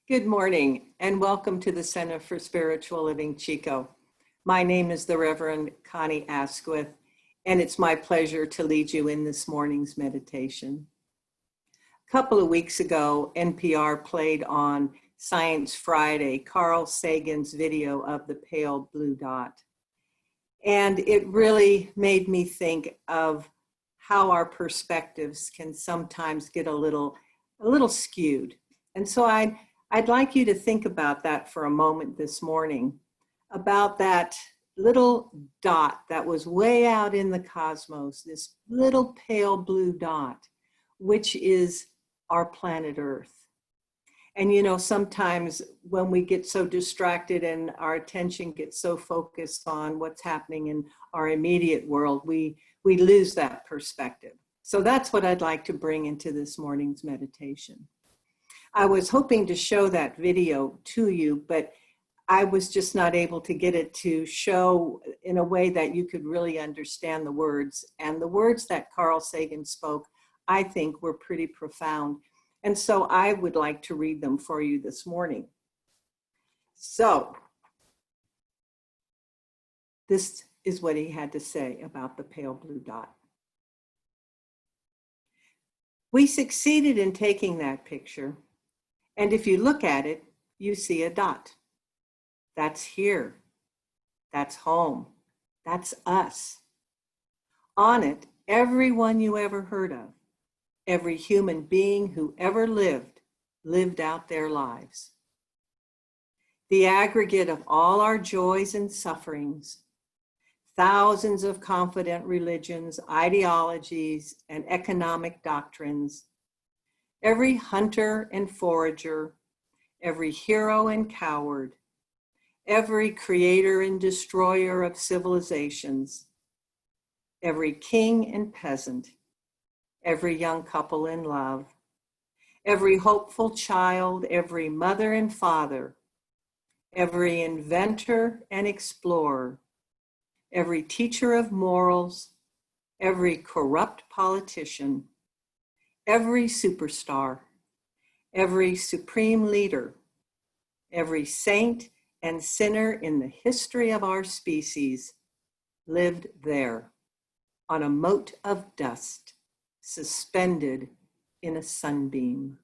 Good morning and welcome to the Center for Spiritual Living, Chico. My name is the Reverend Connie Asquith, and it's my pleasure to lead you in this morning's meditation. A couple of weeks ago, NPR played on Science Friday Carl Sagan's video of the pale blue dot. And it really made me think of how our perspectives can sometimes get a little skewed. And so I'd like you to think about that for a moment this morning, about that little dot that was way out in the cosmos, this little pale blue dot, which is our planet Earth. And you know, sometimes when we get so distracted and our attention gets so focused on what's happening in our immediate world, we lose that perspective. So that's what I'd like to bring into this morning's meditation. I was hoping to show that video to you, but I was just not able to get it to show in a way that you could really understand the words. And the words that Carl Sagan spoke, I think, were pretty profound. And so I would like to read them for you this morning. So this is what he had to say about the pale blue dot. We succeeded in taking that picture. And if you look at it, you see a dot. That's here. That's home. That's us. On it, everyone you ever heard of, every human being who ever lived out their lives. The aggregate of all our joys and sufferings, thousands of confident religions, ideologies, and economic doctrines, every hunter and forager, every hero and coward, every creator and destroyer of civilizations, every king and peasant, every young couple in love, every hopeful child, every mother and father, every inventor and explorer, every teacher of morals, every corrupt politician, every superstar, every supreme leader, every saint and sinner in the history of our species lived there on a mote of dust, suspended in a sunbeam.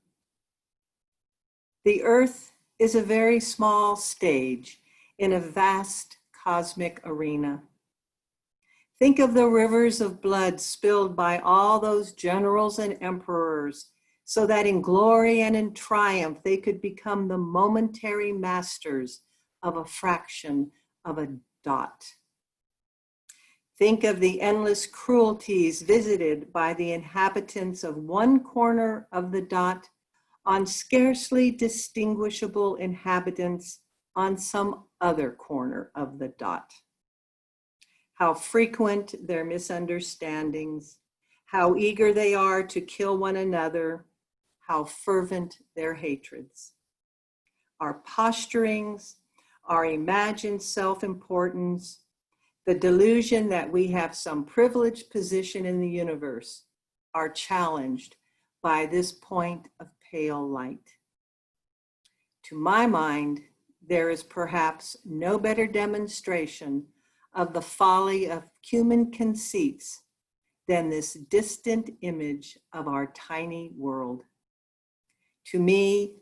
The earth is a very small stage in a vast cosmic arena. Think of the rivers of blood spilled by all those generals and emperors, so that in glory and in triumph they could become the momentary masters of a fraction of a dot. Think of the endless cruelties visited by the inhabitants of one corner of the dot on scarcely distinguishable inhabitants on some other corner of the dot. How frequent their misunderstandings, how eager they are to kill one another, how fervent their hatreds. Our posturings, our imagined self-importance, the delusion that we have some privileged position in the universe are challenged by this point of pale light. To my mind, there is perhaps no better demonstration of the folly of human conceits than this distant image of our tiny world. To me,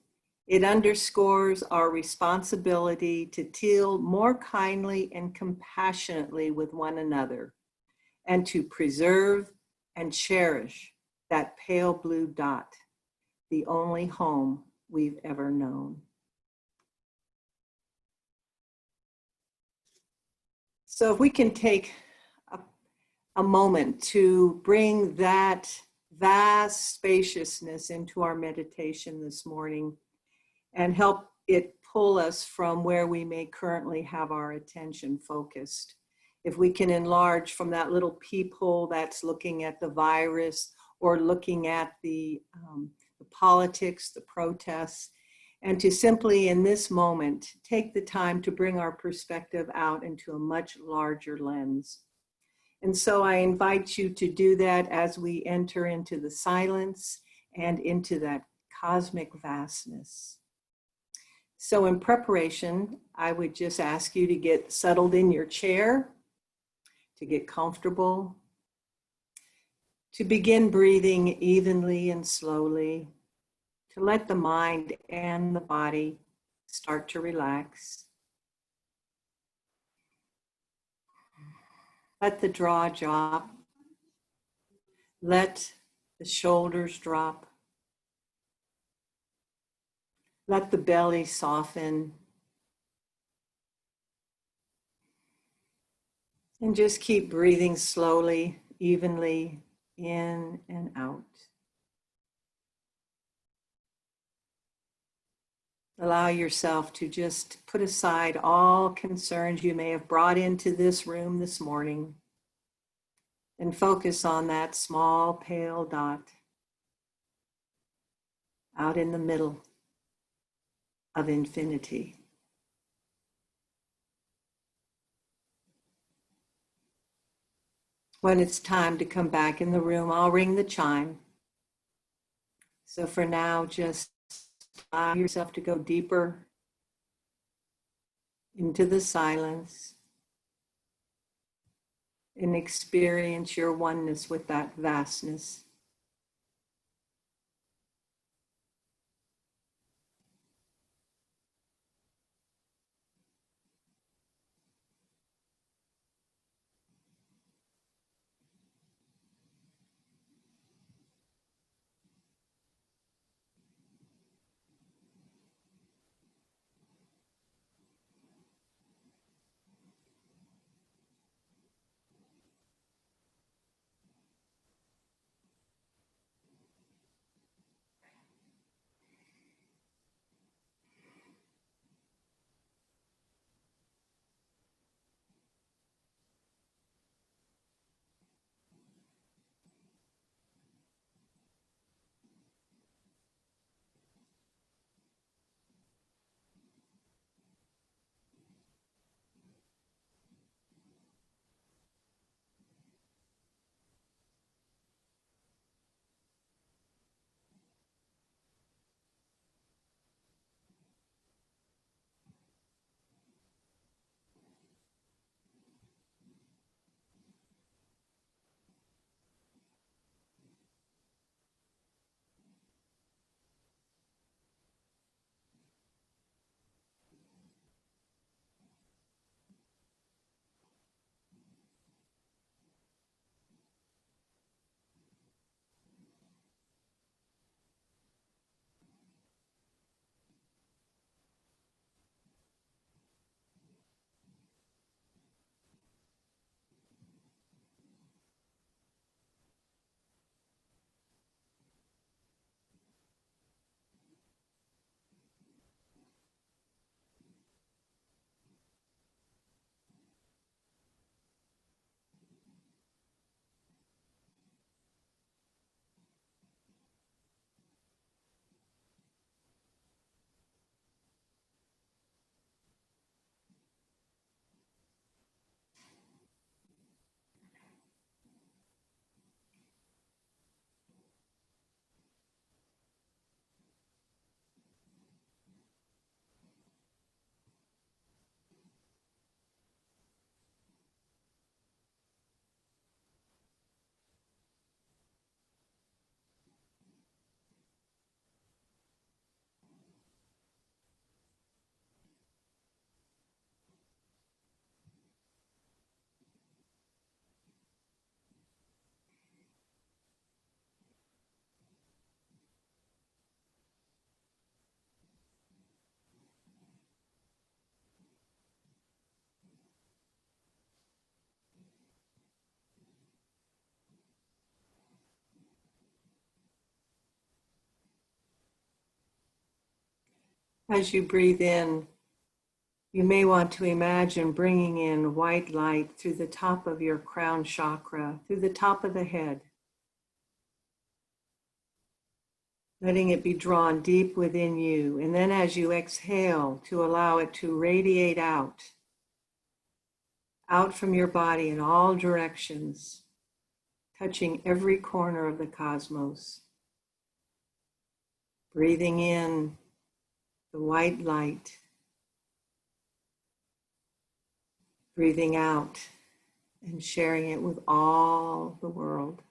it underscores our responsibility to deal more kindly and compassionately with one another, and to preserve and cherish that pale blue dot, the only home we've ever known. So if we can take a moment to bring that vast spaciousness into our meditation this morning and help it pull us from where we may currently have our attention focused. If we can enlarge from that little peephole that's looking at the virus or looking at the politics, the protests, and to simply in this moment take the time to bring our perspective out into a much larger lens. And so I invite you to do that as we enter into the silence and into that cosmic vastness. So in preparation, I would just ask you to get settled in your chair, to get comfortable, to begin breathing evenly and slowly, to let the mind and the body start to relax. Let the jaw drop. Let the shoulders drop. Let the belly soften. And just keep breathing slowly, evenly, in and out. Allow yourself to just put aside all concerns you may have brought into this room this morning and focus on that small pale dot out in the middle of infinity. When it's time to come back in the room, I'll ring the chime. So for now, just allow yourself to go deeper into the silence and experience your oneness with that vastness. As you breathe in, you may want to imagine bringing in white light through the top of your crown chakra, through the top of the head, letting it be drawn deep within you. And then as you exhale, to allow it to radiate out from your body in all directions, touching every corner of the cosmos. Breathing in the white light, breathing out and sharing it with all the world.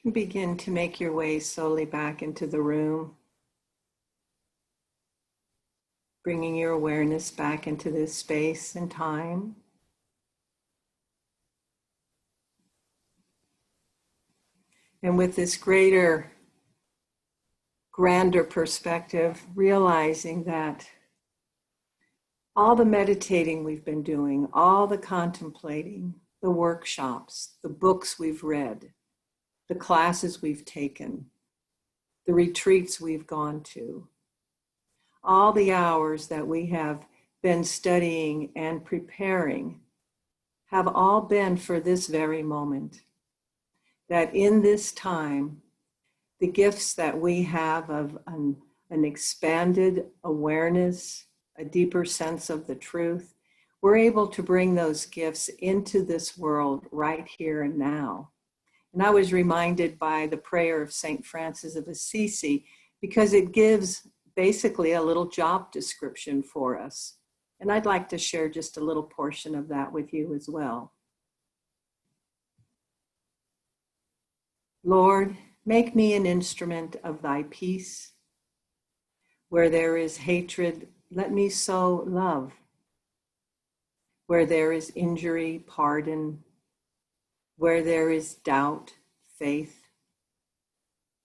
You can begin to make your way slowly back into the room, bringing your awareness back into this space and time. And with this greater, grander perspective, realizing that all the meditating we've been doing, all the contemplating, the workshops, the books we've read, the classes we've taken, the retreats we've gone to, all the hours that we have been studying and preparing have all been for this very moment. That in this time, the gifts that we have of an expanded awareness, a deeper sense of the truth, we're able to bring those gifts into this world right here and now. And I was reminded by the prayer of St. Francis of Assisi, because it gives basically a little job description for us. And I'd like to share just a little portion of that with you as well. Lord, make me an instrument of thy peace. Where there is hatred, let me sow love. Where there is injury, pardon. Where there is doubt, faith.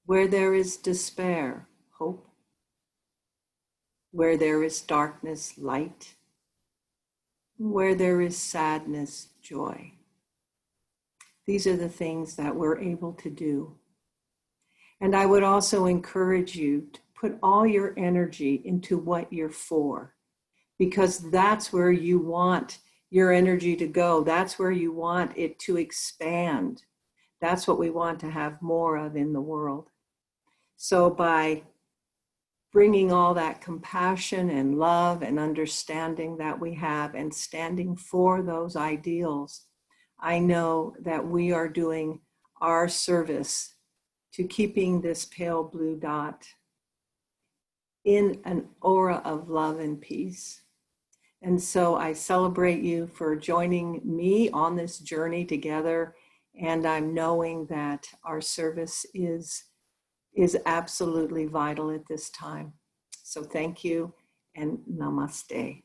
Where there is despair, hope. Where there is darkness, light. Where there is sadness, joy. These are the things that we're able to do. And I would also encourage you to put all your energy into what you're for, because that's where you want your energy to go. That's where you want it to expand. That's what we want to have more of in the world. So by bringing all that compassion and love and understanding that we have and standing for those ideals, I know that we are doing our service to keeping this pale blue dot in an aura of love and peace. And so I celebrate you for joining me on this journey together. And I'm knowing that our service is absolutely vital at this time. So thank you and namaste.